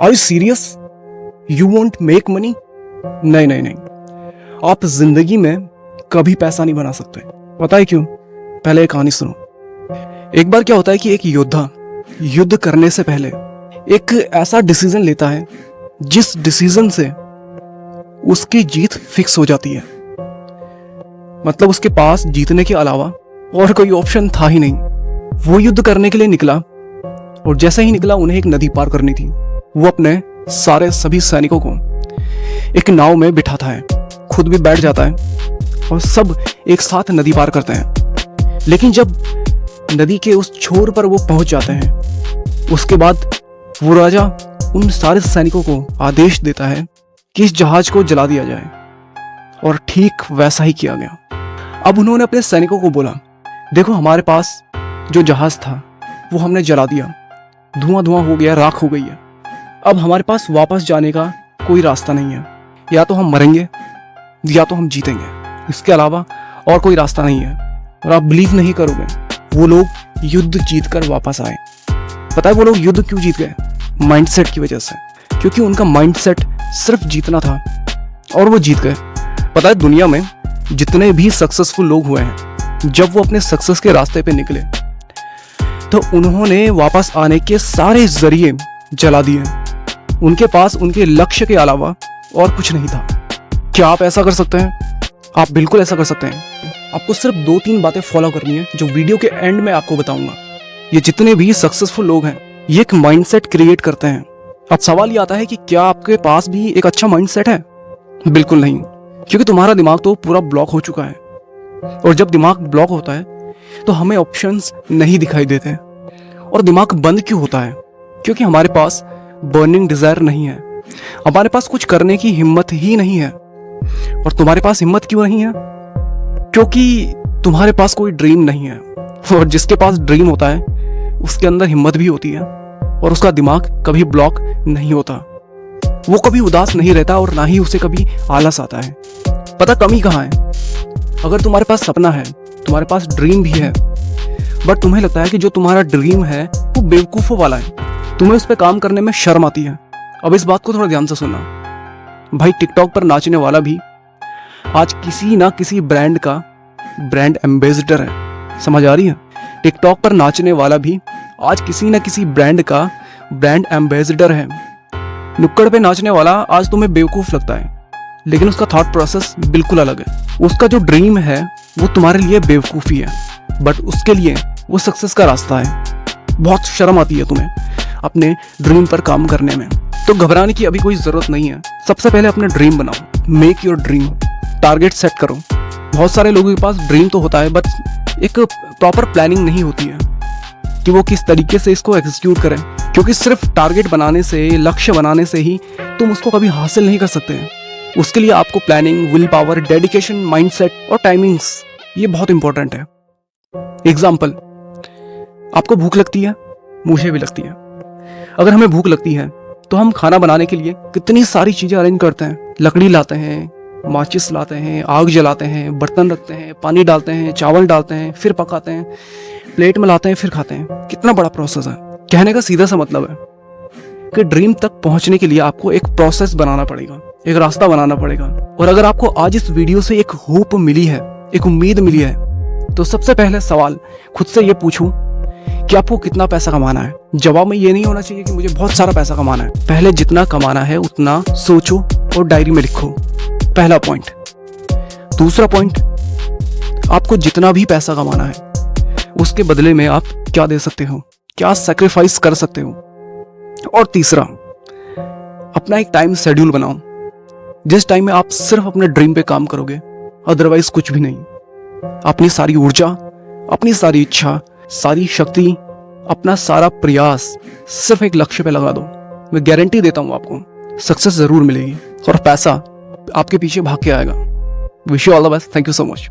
Are you serious? You want make money? नहीं नहीं नहीं, आप जिंदगी में कभी पैसा नहीं बना सकते। पता है क्यों? पहले एक कहानी सुनो। एक बार क्या होता है कि एक योद्धा युद्ध करने से पहले एक ऐसा डिसीजन लेता है जिस डिसीजन से उसकी जीत फिक्स हो जाती है। मतलब उसके पास जीतने के अलावा और कोई ऑप्शन था ही नहीं। वो युद्ध करने के लिए निकला और जैसे ही निकला उन्हें एक नदी पार करनी थी। वो अपने सारे सभी सैनिकों को एक नाव में बिठाता है, खुद भी बैठ जाता है और सब एक साथ नदी पार करते हैं। लेकिन जब नदी के उस छोर पर वो पहुंच जाते हैं, उसके बाद वो राजा उन सारे सैनिकों को आदेश देता है कि इस जहाज को जला दिया जाए, और ठीक वैसा ही किया गया। अब उन्होंने अपने सैनिकों को बोला, देखो हमारे पास जो जहाज था वो हमने जला दिया, धुआं धुआं हो गया, राख हो गई है। अब हमारे पास वापस जाने का कोई रास्ता नहीं है। या तो हम मरेंगे या तो हम जीतेंगे, इसके अलावा और कोई रास्ता नहीं है। और आप बिलीव नहीं करोगे, वो लोग युद्ध जीतकर वापस आए। पता है वो लोग युद्ध क्यों जीत गए? माइंडसेट की वजह से। क्योंकि उनका माइंडसेट सिर्फ जीतना था और वो जीत गए। पता है दुनिया में जितने भी सक्सेसफुल लोग हुए हैं, जब वो अपने सक्सेस के रास्ते पे निकले तो उन्होंने वापस आने के सारे जरिए जला दिए। उनके पास उनके लक्ष्य के अलावा और कुछ नहीं था। क्या आप ऐसा कर सकते हैं? आप बिल्कुल ऐसा कर सकते हैं। आपको सिर्फ 2-3 बातें फॉलो करनी है जो वीडियो के एंड में आपको बताऊंगा। ये जितने भी सक्सेसफुल लोग हैं ये एक माइंडसेट क्रिएट करते हैं। अब सवाल ये आता है कि क्या आपके पास भी एक अच्छा माइंडसेट है? बिल्कुल नहीं, क्योंकि तुम्हारा दिमाग तो पूरा ब्लॉक हो चुका है। और जब दिमाग ब्लॉक होता है तो हमें ऑप्शंस नहीं दिखाई देते। और दिमाग बंद क्यों होता है? क्योंकि हमारे पास बर्निंग डिजायर नहीं है, हमारे पास कुछ करने की हिम्मत ही नहीं है। और तुम्हारे पास हिम्मत क्यों नहीं है? क्योंकि तुम्हारे पास कोई ड्रीम नहीं है। और जिसके पास ड्रीम होता है उसके अंदर हिम्मत भी होती है और उसका दिमाग कभी ब्लॉक नहीं होता। वो कभी उदास नहीं रहता और ना ही उसे कभी आलस आता है। पता कमी कहाँ है? अगर तुम्हारे पास सपना है, तुम्हारे पास ड्रीम भी है, बट तुम्हें लगता है कि जो तुम्हारा ड्रीम है वो बेवकूफ़ों वाला है, तुम्हें उस पर काम करने में शर्म आती है। अब इस बात को थोड़ा ध्यान से सुनना भाई। टिकटॉक पर नाचने वाला भी आज किसी ना किसी ब्रांड का ब्रांड एम्बेसडर है। समझ आ रही है? टिकटॉक पर नाचने वाला भी आज किसी ना किसी ब्रांड का ब्रांड एम्बेसडर है। नुक्कड़ पे नाचने वाला आज तुम्हें बेवकूफ़ लगता है, लेकिन उसका थॉट प्रोसेस बिल्कुल अलग है। उसका जो ड्रीम है वो तुम्हारे लिए बेवकूफ़ी है, बट उसके लिए वो सक्सेस का रास्ता है। बहुत शर्म आती है तुम्हें अपने ड्रीम पर काम करने में, तो घबराने की अभी कोई ज़रूरत नहीं है। सबसे पहले अपना ड्रीम बनाओ, make your dream, target set करो। बहुत सारे लोगों के पास ड्रीम तो होता है, बट एक प्रॉपर प्लानिंग नहीं होती है कि वो किस तरीके से इसको एग्जीक्यूट करें। क्योंकि सिर्फ टारगेट बनाने से, लक्ष्य बनाने से ही तुम उसको कभी हासिल नहीं कर सकते। उसके लिए आपको planning, will power, dedication, mindset और टाइमिंग्स, ये बहुत इंपॉर्टेंट है। एग्जाम्पल, आपको भूख लगती है, मुझे भी लगती है। अगर हमें भूख लगती है तो हम खाना बनाने के लिए कितनी सारी चीज़ें अरेंज करते हैं। लकड़ी लाते हैं, माचिस लाते हैं, आग जलाते हैं, बर्तन रखते हैं, पानी डालते हैं, चावल डालते हैं, फिर पकाते हैं, प्लेट में लाते हैं, फिर खाते हैं। कितना बड़ा प्रोसेस है। कहने का सीधा सा मतलब है कि ड्रीम तक पहुंचने के लिए आपको एक प्रोसेस बनाना पड़ेगा, एक रास्ता बनाना पड़ेगा। और अगर आपको आज इस वीडियो से एक होप मिली है, एक उम्मीद मिली है, तो सबसे पहले सवाल खुद से ये पूछूं कि आपको कितना पैसा कमाना है। जवाब में ये नहीं होना चाहिए कि मुझे बहुत सारा पैसा कमाना है। पहले जितना कमाना है उतना सोचो और डायरी में लिखो। पहला पॉइंट। दूसरा पॉइंट, आपको जितना भी पैसा कमाना है उसके बदले में आप क्या दे सकते हो, क्या सैक्रिफाइस कर सकते हो। और तीसरा, अपना एक टाइम शेड्यूल बनाओ जिस टाइम में आप सिर्फ अपने ड्रीम पे काम करोगे, अदरवाइज कुछ भी नहीं। अपनी सारी ऊर्जा, अपनी सारी इच्छा, सारी शक्ति, अपना सारा प्रयास सिर्फ एक लक्ष्य पे लगा दो। मैं गारंटी देता हूं आपको सक्सेस जरूर मिलेगी और पैसा आपके पीछे भाग के आएगा। Wish you all the best. Thank you so much.